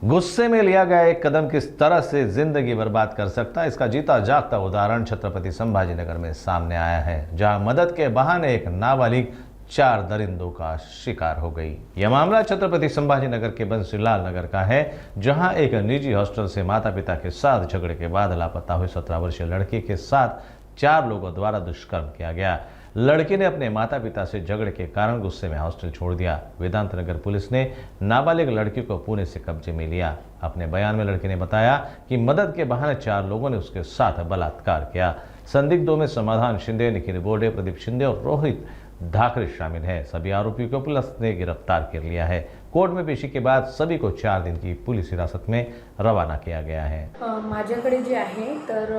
गुस्से में लिया गया एक कदम किस तरह से जिंदगी बर्बाद कर सकता है, इसका जीता जागता उदाहरण छत्रपति संभाजीनगर में सामने आया है, जहां मदद के बहाने एक नाबालिग 4 दरिंदों का शिकार हो गई। यह मामला छत्रपति संभाजीनगर के बंसीलाल नगर का है, जहां एक निजी हॉस्टल से माता पिता के साथ झगड़े के बाद लापता हुई 17 वर्षीय लड़की के साथ 4 लोगों द्वारा दुष्कर्म किया गया। लड़की ने अपने माता पिता से झगड़े के कारण गुस्से में हॉस्टल छोड़ दिया। वेदांत नगर पुलिस ने नाबालिग लड़की को पुणे से कब्जे में लिया। अपने बयान में लड़की ने बताया कि मदद के बहाने 4 लोगों ने उसके साथ बलात्कार किया। संदिग्धों में समाधान शिंदे, निखिल बोर्डे, प्रदीप शिंदे और रोहित ढाकरे शामिल हैं। सभी आरोपियों को पुलिस ने गिरफ्तार कर लिया है। कोर्ट में पेशी के बाद सभी को 4 दिन की पुलिस हिरासत में रवाना किया गया है। माझ्याकडे जे आहे तर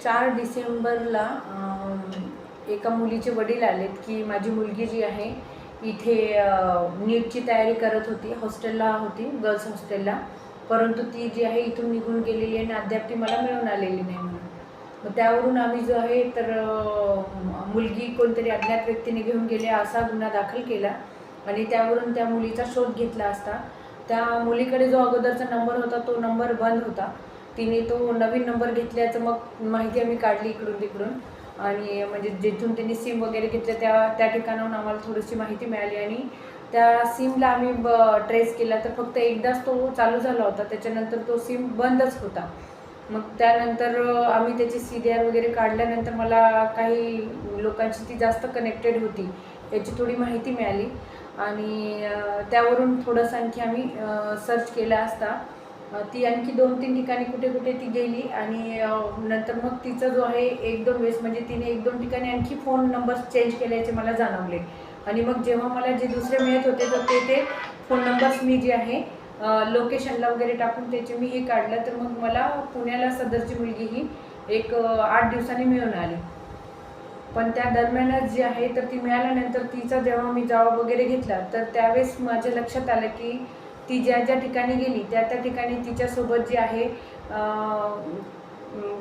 4 डिसेंबरला एका मुलीचे वडील आलेत की माझी मुलगी जी आहे इथे नीटची तयारी करत होती, हॉस्टेलला होती, गर्ल्स हॉस्टेलला, परंतु ती जी आहे इथून निघून गेलेली आहे आणि अद्याप ती मला मिळून आलेली नाही म्हणून. मग त्यावरून आम्ही जो आहे तर मुलगी कोणतरी अज्ञात व्यक्तीने घेऊन गेले असा गुन्हा दाखल केला आणि त्यावरून त्या मुलीचा शोध घेतला असता त्या मुलीकडे जो अगोदरचा नंबर होता तो नंबर बंद होता. तिने तो नवीन नंबर घेतल्याचं मग माहिती आम्ही काढली इकडून तिकडून आणि म्हणजे जिथून त्यांनी सिम वगैरे घेतलं त्या ठिकाणाहून आम्हाला थोडीशी माहिती मिळाली आणि त्या सिमला आम्ही ट्रेस केला तर फक्त एकदाच तो चालू झाला होता, त्याच्यानंतर तो सिम बंदच होता. मग त्यानंतर आम्ही त्याची CDR वगैरे काढल्यानंतर मला काही लोकांची ती जास्त कनेक्टेड होती याची थोडी माहिती मिळाली आणि त्यावरून थोडंसं आणखी आम्ही सर्च केला असता ती आणखी 2-3 ठिकाणी कुठे कुठे ती गेली आणि नंतर मग तिचा जो आहे 1-2 वेळेस म्हणजे तिने 1-2 ठिकाणी आणखी फोन नंबर्स चेंज केल्याचे मला जाणवले आणि मग जेव्हा मला जे दुसरे मिळत होते तर ते फोन नंबर्स मी जे आहे लोकेशनला वगैरे टाकून त्याचे मी हे काढलं तर मग मला पुण्याला सदरची मुलगी ही एक 8 दिवसांनी मिळून आली. पण त्या दरम्यानच जी आहे तर ती मिळाल्यानंतर तिचा जेव्हा मी जबाब वगैरे घेतला तर त्यावेळेस माझ्या लक्षात आलं की ती ज्या ज्या ठिकाणी गेली त्या ठिकाणी तिच्यासोबत जे आहे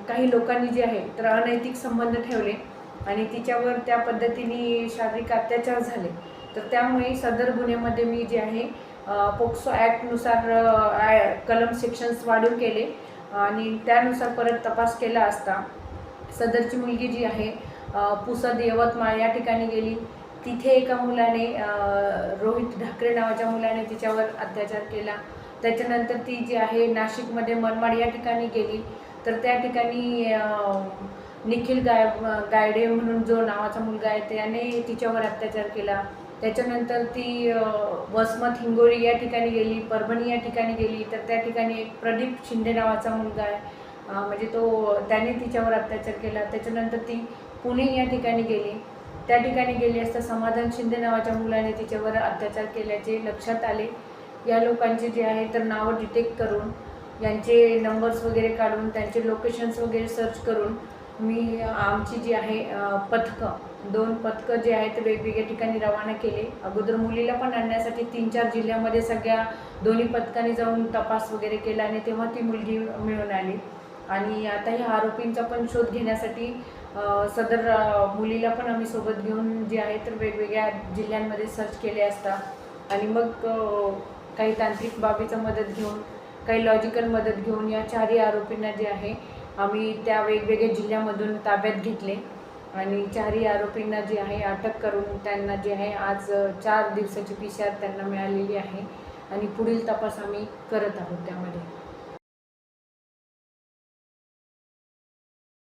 काही लोकांनी जे आहे तर अनैतिक संबंध ठेवले आणि तिच्यावर त्या पद्धतीने शारीरिक अत्याचार झाले. तर त्यामुळे सदर गुन्ह्यामध्ये मी जे आहे पोक्सो ॲक्टनुसार कलम सेक्शन्स वाढीव केले आणि त्यानुसार परत तपास केला असता सदरची मुलगी जी आहे पुसद यवतमाळ या ठिकाणी गेली. तिथे एका मुलाने रोहित ढाकरे नावाच्या मुलाने तिच्यावर अत्याचार केला. त्याच्यानंतर ती जी आहे नाशिकमध्ये मनमाड या ठिकाणी गेली तर त्या ठिकाणी निखिल गायडे म्हणून जो नावाचा मुलगा आहे त्याने तिच्यावर अत्याचार केला. त्याच्यानंतर ती वसमत हिंगोली या ठिकाणी गेली, परभणी या ठिकाणी गेली तर त्या ठिकाणी एक प्रदीप शिंदे नावाचा मुलगा आहे म्हणजे त्याने तिच्यावर अत्याचार केला. त्याच्यानंतर ती पुणे या ठिकाणी गेली. त्या ठिकाणी गेली असता समाधान शिंदे नावाच्या मुलाने तिच्यावर अत्याचार केल्याचे लक्षात आले. या लोकांचे जे आहे तर नावं डिटेक्ट करून यांचे नंबर्स वगैरे काढून त्यांचे लोकेशन्स वगैरे सर्च करून मी आमची जी आहे 2 पथकं जे आहेत ते वेगवेगळ्या ठिकाणी रवाना केले. अगोदर मुलीला पण आणण्यासाठी 3-4 जिल्ह्यामध्ये सगळ्या दोन्ही पथकांनी जाऊन तपास वगैरे केला आणि तेव्हा ती मुलगी मिळून आली आणि आता ह्या आरोपींचा पण शोध घेण्यासाठी सदर मुलीला पण आम्ही सोबत घेऊन जे आहे तर वेगवेगळ्या जिल्ह्यांमध्ये सर्च केले असता आणि मग काही तांत्रिक बाबीचा मदत घेऊन काही लॉजिकल मदत घेऊन या 4ही आरोपींना जे आहे आम्ही त्या वेगवेगळ्या जिल्ह्यामधून ताब्यात घेतले आणि 4ही आरोपींना जे आहे अटक करून त्यांना जे आहे आज 4 दिवसाची PCR त्यांना मिळालेली आहे आणि पुढील तपास आम्ही करत आहोत त्यामध्ये.